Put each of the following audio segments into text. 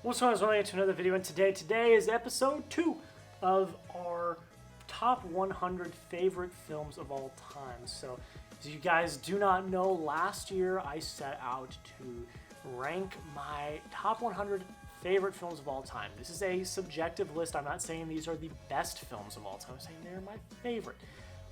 What's going on? Welcome to another video, and today is episode 2 of our top 100 favorite films of all time. So, as you guys do not know, last year I set out to rank my top 100 favorite films of all time. This is a subjective list. I'm not saying these are the best films of all time. I'm saying they're my favorite.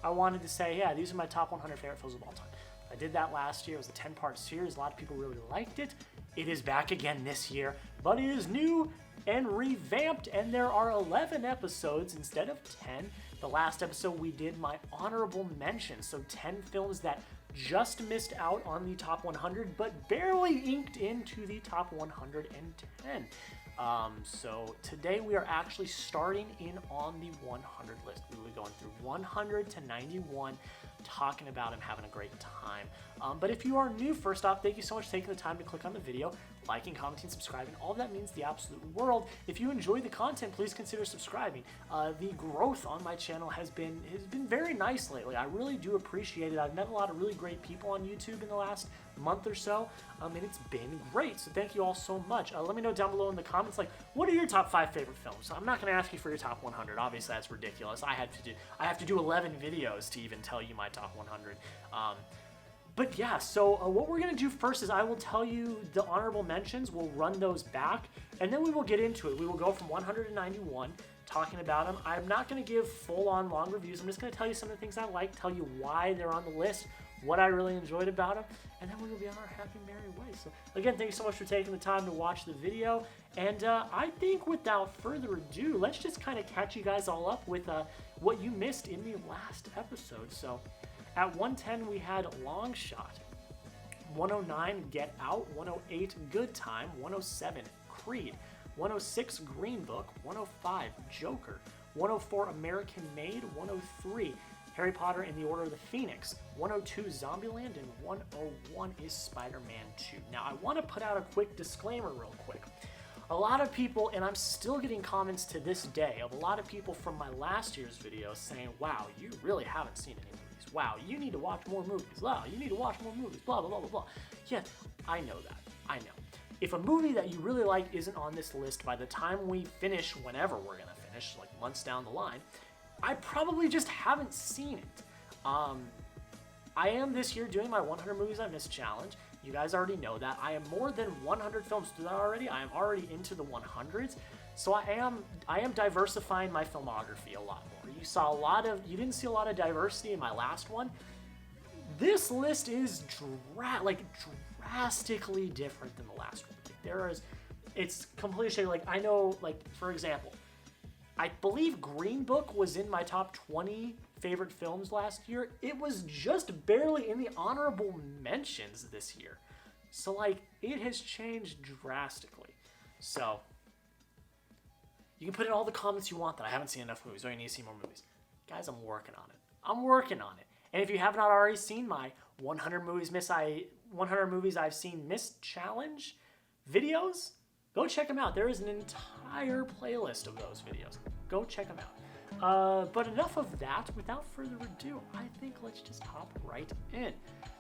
I wanted to say, yeah, these are my top 100 favorite films of all time. I did that last year. It was a 10-part series. A lot of people really liked it. It is back again this year, but it is new and revamped, and there are 11 episodes instead of 10. The last episode we did my honorable mentions, so 10 films that just missed out on the top 100, but barely inked into the top 110. So today we are actually starting in on the 100 list. We were going through 100 to 91, talking about and having a great time. But if you are new, first off, thank you so much for taking the time to click on the video, liking, commenting, subscribing. All of that means the absolute world. If you enjoy the content, please consider subscribing. The growth on my channel has been very nice lately. I really do appreciate it. I've met a lot of really great people on YouTube in the last month or so, and it's been great. So thank you all so much. Let me know down below in the comments, like, what are your top 5 favorite films? I'm not going to ask you for your top 100. Obviously, that's ridiculous. I have to do 11 videos to even tell you my top 100. But yeah, so what we're going to do first is I will tell you the honorable mentions. We'll run those back, and then we will get into it. We will go from 100 to 91, talking about them. I'm not going to give full-on long reviews. I'm just going to tell you some of the things I like, tell you why they're on the list, what I really enjoyed about them, and then we will be on our happy, merry way. So again, thank you so much for taking the time to watch the video, and I think without further ado, let's just kind of catch you guys all up with what you missed in the last episode. So at 110, we had Long Shot. 109, Get Out. 108, Good Time. 107, Creed. 106, Green Book. 105, Joker. 104, American Made. 103, Harry Potter and the Order of the Phoenix. 102, Zombieland. And 101 is Spider-Man 2. Now, I want to put out a quick disclaimer real quick. A lot of people, and I'm still getting comments to this day, of a lot of people from my last year's video saying, wow, you really haven't seen any movies. Wow, you need to watch more movies. Wow, you need to watch more movies. Blah, blah, blah, blah, blah. Yeah, I know that. I know. If a movie that you really like isn't on this list by the time we finish, whenever we're going to finish, like months down the line, I probably just haven't seen it. I am this year doing my 100 Movies I Missed challenge. You guys already know that. I am more than 100 films through that already. I am already into the 100s. So I am diversifying my filmography a lot more. You didn't see a lot of diversity in my last one. This list is drastically different than the last one. It's completely shady. Like, I know, like, for example, I believe Green Book was in my top 20 favorite films last year. It was just barely in the honorable mentions this year. So, like, it has changed drastically. So you can put in all the comments you want that I haven't seen enough movies or you need to see more movies. Guys, I'm working on it. I'm working on it. And if you have not already seen my 100 movies I've seen missed challenge videos, go check them out. There is an entire playlist of those videos. Go check them out. But enough of that. Without further ado, I think let's just hop right in.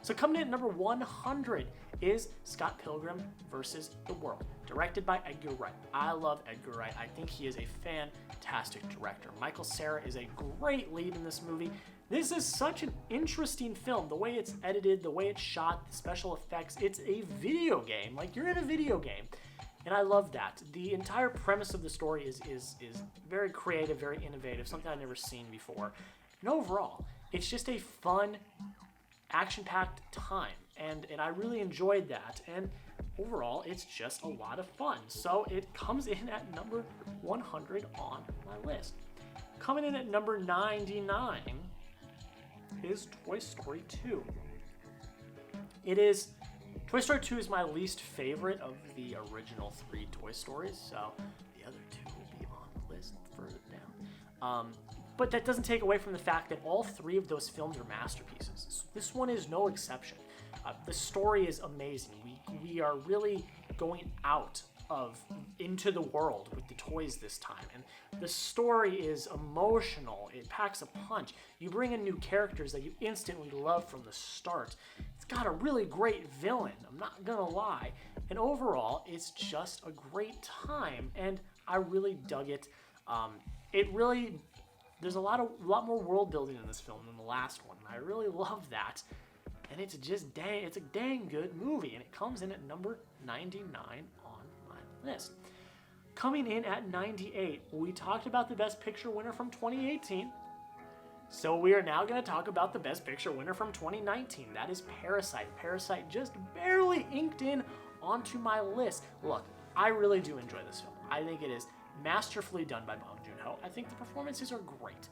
So coming in at number 100 is Scott Pilgrim vs. the World, directed by Edgar Wright. I love Edgar Wright. I think he is a fantastic director. Michael Cera is a great lead in this movie. This is such an interesting film. The way it's edited, the way it's shot, the special effects. It's a video game. Like, you're in a video game. And I love that. The entire premise of the story is very creative, very innovative, something I've never seen before. And overall, it's just a fun, action-packed time. And I really enjoyed that. And overall, it's just a lot of fun. So it comes in at number 100 on my list. Coming in at number 99 is Toy Story 2. Toy Story 2 is my least favorite of the original 3 Toy Stories, so the other 2 will be on the list further down. But that doesn't take away from the fact that all 3 of those films are masterpieces. So this one is no exception. The story is amazing. We are really going out into the world with the toys this time, and the story is emotional. It packs a punch. You bring in new characters that you instantly love from the start. It's got a really great villain, I'm not gonna lie, And overall, it's just a great time, and I really dug it. There's a lot more world building in this film than the last one, and I really love that. And it's a dang good movie, and it comes in at number 99 on my list. Coming in at 98, we talked about the Best Picture winner from 2018. So we are now going to talk about the Best Picture winner from 2019. That is Parasite. Parasite just barely inked in onto my list. Look, I really do enjoy this film. I think it is masterfully done by Bong Joon-ho. I think the performances are great.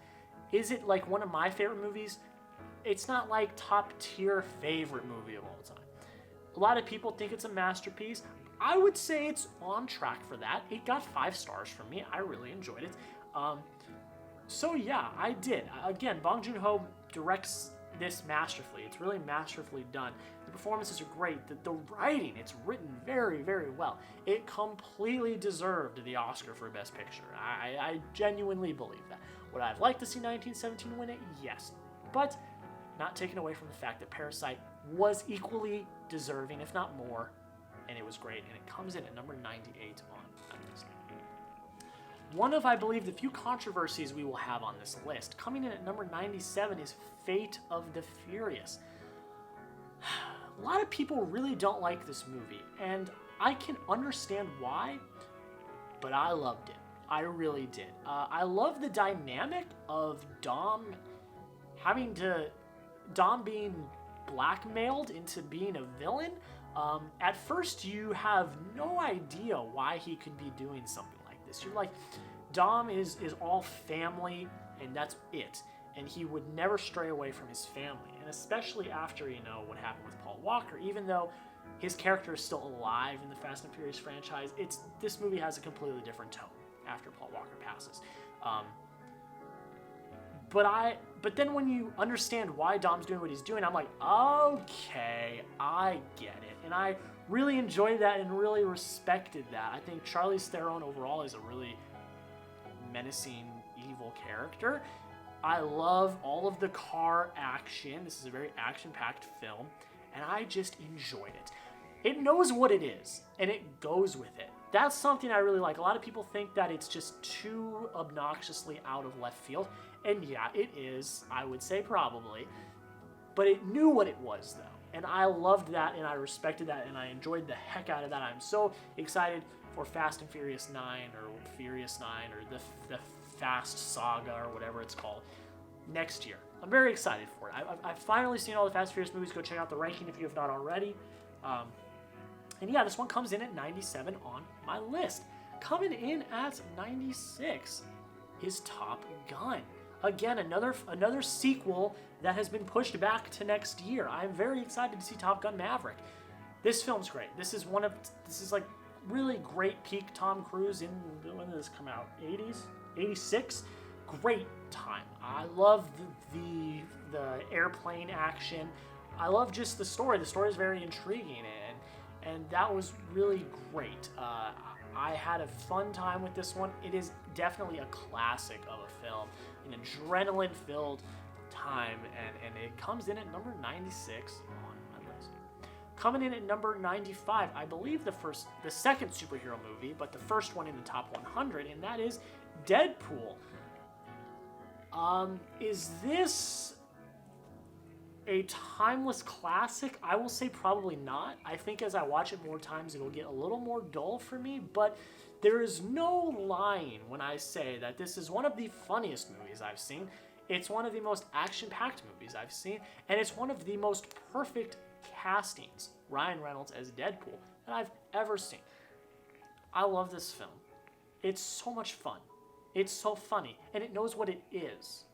Is it like one of my favorite movies? It's not like top tier favorite movie of all time. A lot of people think it's a masterpiece. I would say it's on track for that. It got 5 stars from me. I really enjoyed it. So yeah, I did. Again, Bong Joon-ho directs this masterfully. It's really masterfully done. The performances are great. The writing, it's written very, very well. It completely deserved the Oscar for Best Picture. I genuinely believe that. Would I have liked to see 1917 win it? Yes. But not taken away from the fact that Parasite was equally deserving, if not more, and it was great, and it comes in at number 98 on my list. One of, I believe, the few controversies we will have on this list, coming in at number 97, is Fate of the Furious. A lot of people really don't like this movie, and I can understand why, but I loved it. I really did. I love the dynamic of Dom being blackmailed into being a villain. At first, you have no idea why he could be doing something like this. You're like, Dom is all family, and that's it. And he would never stray away from his family. And especially after, what happened with Paul Walker, even though his character is still alive in the Fast and Furious franchise, this movie has a completely different tone after Paul Walker passes. But then when you understand why Dom's doing what he's doing, I'm like, okay, I get it. And I really enjoyed that and really respected that. I think Charlize Theron overall is a really menacing, evil character. I love all of the car action. This is a very action-packed film, and I just enjoyed it. It knows what it is, and it goes with it. That's something I really like. A lot of people think that it's just too obnoxiously out of left field, and yeah, it is, I would say probably, but it knew what it was, though, and I loved that, and I respected that, and I enjoyed the heck out of that. I'm so excited for Fast and Furious 9, or Furious 9, or the Fast Saga, or whatever it's called, next year. I'm very excited for it. I've finally seen all the Fast and Furious movies. Go check out the ranking if you have not already. And yeah, this one comes in at 97 on my list. Coming in at 96 is Top Gun. Again, another sequel that has been pushed back to next year. I'm very excited to see Top Gun Maverick. This film's great. This is like really great peak Tom Cruise in, when did this come out? 80s? 86? Great time. I love the airplane action. I love just the story. The story is very intriguing, and that was really great. I had a fun time with this one. It is definitely a classic of a film, an adrenaline-filled time, and it comes in at number 96 on my list. Coming in at number 95, I believe the second superhero movie, but the first one in the top 100, and that is Deadpool. Is this a timeless classic? I will say probably not. I think as I watch it more times, it'll get a little more dull for me, but there is no lying when I say that this is one of the funniest movies I've seen. It's one of the most action-packed movies I've seen, and it's one of the most perfect castings, Ryan Reynolds as Deadpool, that I've ever seen. I love this film. It's so much fun. It's so funny, and it knows what it is.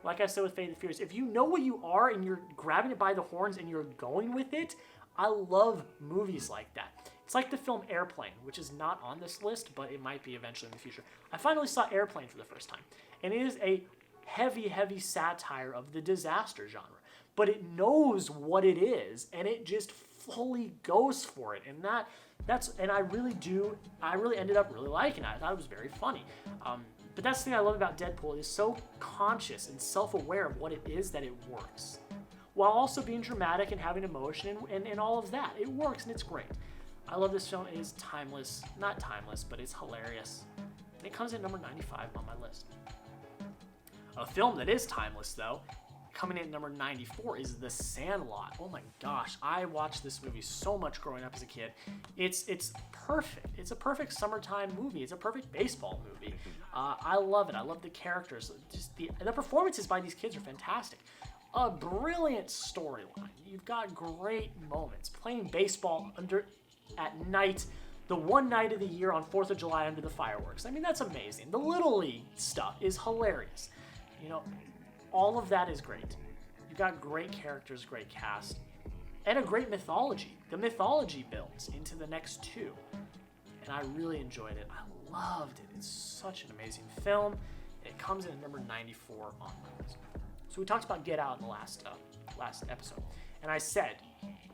Like I said with Fate of the Furious, if you know what you are and you're grabbing it by the horns and you're going with it, I love movies like that. It's like the film Airplane, which is not on this list, but it might be eventually in the future. I finally saw Airplane for the first time, and it is a heavy, heavy satire of the disaster genre. But it knows what it is, and it just fully goes for it, and I really ended up really liking it. I thought it was very funny. But that's the thing I love about Deadpool. It is so conscious and self-aware of what it is that it works, while also being dramatic and having emotion and all of that. It works, and it's great. I love this film. It is timeless. Not timeless, but it's hilarious. And it comes in number 95 on my list. A film that is timeless, though, coming in at number 94 is The Sandlot. Oh my gosh, I watched this movie so much growing up as a kid. It's perfect. It's a perfect summertime movie. It's a perfect baseball movie. I love it. I love the characters. Just the performances by these kids are fantastic. A brilliant storyline. You've got great moments. Playing baseball at night, the one night of the year on 4th of July under the fireworks. I mean, that's amazing. The Little League stuff is hilarious. You know, all of that is great. You've got great characters, great cast, and a great mythology. The mythology builds into the next two, and I really enjoyed it. I loved it. It's such an amazing film. It comes in at number 94 on my list. So we talked about Get Out in the last episode, and I said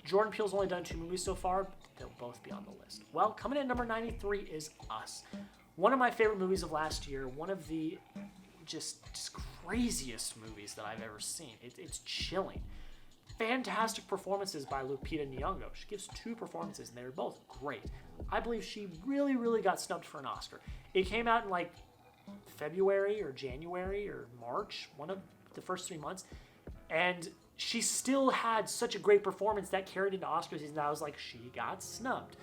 Jordan Peele's only done 2 movies so far, but they'll both be on the list. Well, coming in at number 93 is Us. One of my favorite movies of last year, one of the just craziest movies that I've ever seen. It's chilling. Fantastic performances by Lupita Nyong'o. She gives 2 performances, and they're both great. I believe she really, really got snubbed for an Oscar. It came out in like February or January or March, one of the first 3 months, and she still had such a great performance that carried into Oscar season. I was like, she got snubbed.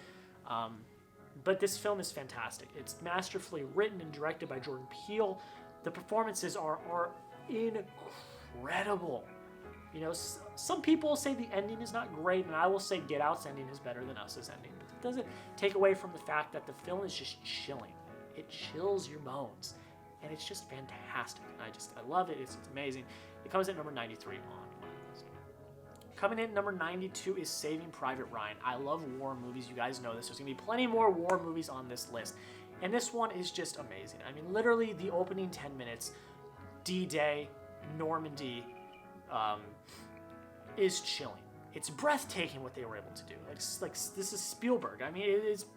But this film is fantastic. It's masterfully written and directed by Jordan Peele. The performances are incredible. You know, some people say the ending is not great, and I will say Get Out's ending is better than Us's ending. But it doesn't take away from the fact that the film is just chilling. It chills your bones, and it's just fantastic. I love it. It's amazing. It comes at number 93 on my list. Coming in at number 92 is Saving Private Ryan. I love war movies. You guys know this. There's going to be plenty more war movies on this list. And this one is just amazing. I mean, literally the opening 10 minutes, D-Day, Normandy, is chilling. It's breathtaking what they were able to do. Like this is Spielberg. I mean,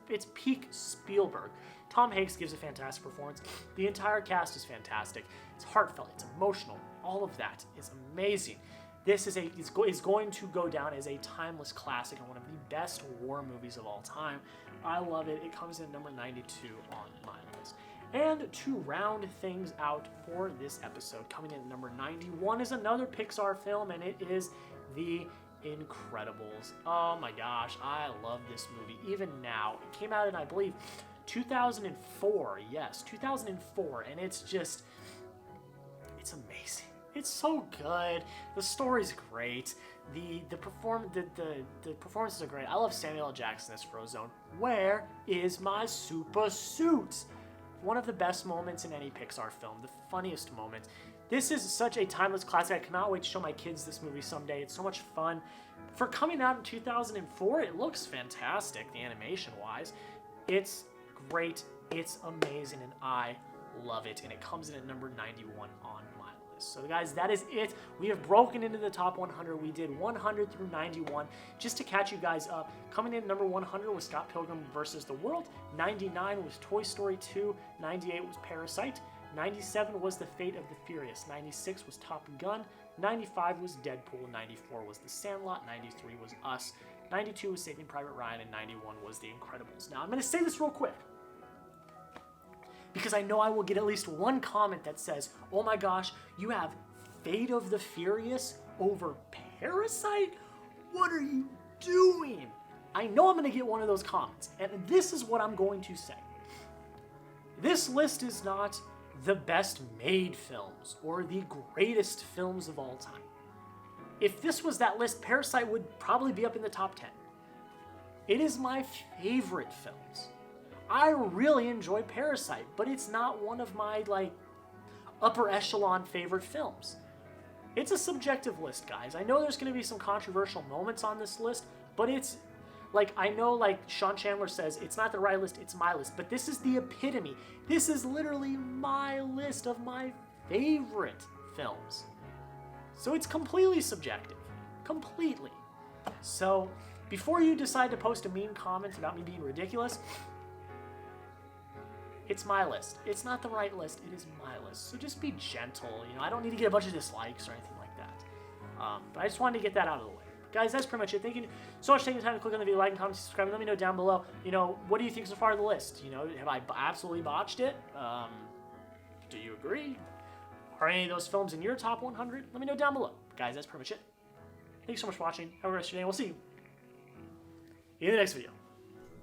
it's peak Spielberg. Tom Hanks gives a fantastic performance. The entire cast is fantastic. It's heartfelt. It's emotional. All of that is amazing. This is going to go down as a timeless classic and one of the best war movies of all time. I love it. It comes in number 92 on my list. And to round things out for this episode, coming in at number 91 is another Pixar film, and it is The Incredibles. Oh my gosh, I love this movie. Even now, it came out in, I believe, 2004. Yes, 2004, and it's amazing. It's so good. The story's great. The performances are great. I love Samuel L. Jackson as Frozone. Where is my super suit? One of the best moments in any Pixar film. The funniest moment. This is such a timeless classic. I cannot wait to show my kids this movie someday. It's so much fun. For coming out in 2004, it looks fantastic, the animation-wise. It's great. It's amazing, and I love it. And it comes in at number 91 on my list. So guys, that is it. We have broken into the top 100. We did 100 through 91. Just to catch you guys up, coming in at number 100 was Scott Pilgrim vs. the World. 99 was Toy Story 2. 98 was Parasite. 97 was The Fate of the Furious. 96 was Top Gun. 95 was Deadpool. 94 was The Sandlot. 93 was Us. 92 was Saving Private Ryan. And 91 was The Incredibles. Now, I'm going to say this real quick, because I know I will get at least one comment that says, oh my gosh, you have Fate of the Furious over Parasite? What are you doing? I know I'm going to get one of those comments, and this is what I'm going to say. This list is not the best made films or the greatest films of all time. If this was that list, Parasite would probably be up in the top 10. It is my favorite films. I really enjoy Parasite, but it's not one of my, upper echelon favorite films. It's a subjective list, guys. I know there's going to be some controversial moments on this list, but it's, I know, Sean Chandler says, it's not the right list, it's my list, but this is the epitome. This is literally my list of my favorite films. So it's completely subjective. Completely. So, before you decide to post a mean comment about me being ridiculous, it's my list. It's not the right list. It is my list. So just be gentle. I don't need to get a bunch of dislikes or anything like that. But I just wanted to get that out of the way. guys, that's pretty much it. Thank you so much for taking the time to click on the video, like, and comment, subscribe. Let me know down below, what do you think so far of the list? Have I absolutely botched it? Do you agree? Are any of those films in your top 100? Let me know down below. Guys, that's pretty much it. Thanks so much for watching. Have a great rest of your day. We'll see you in the next video.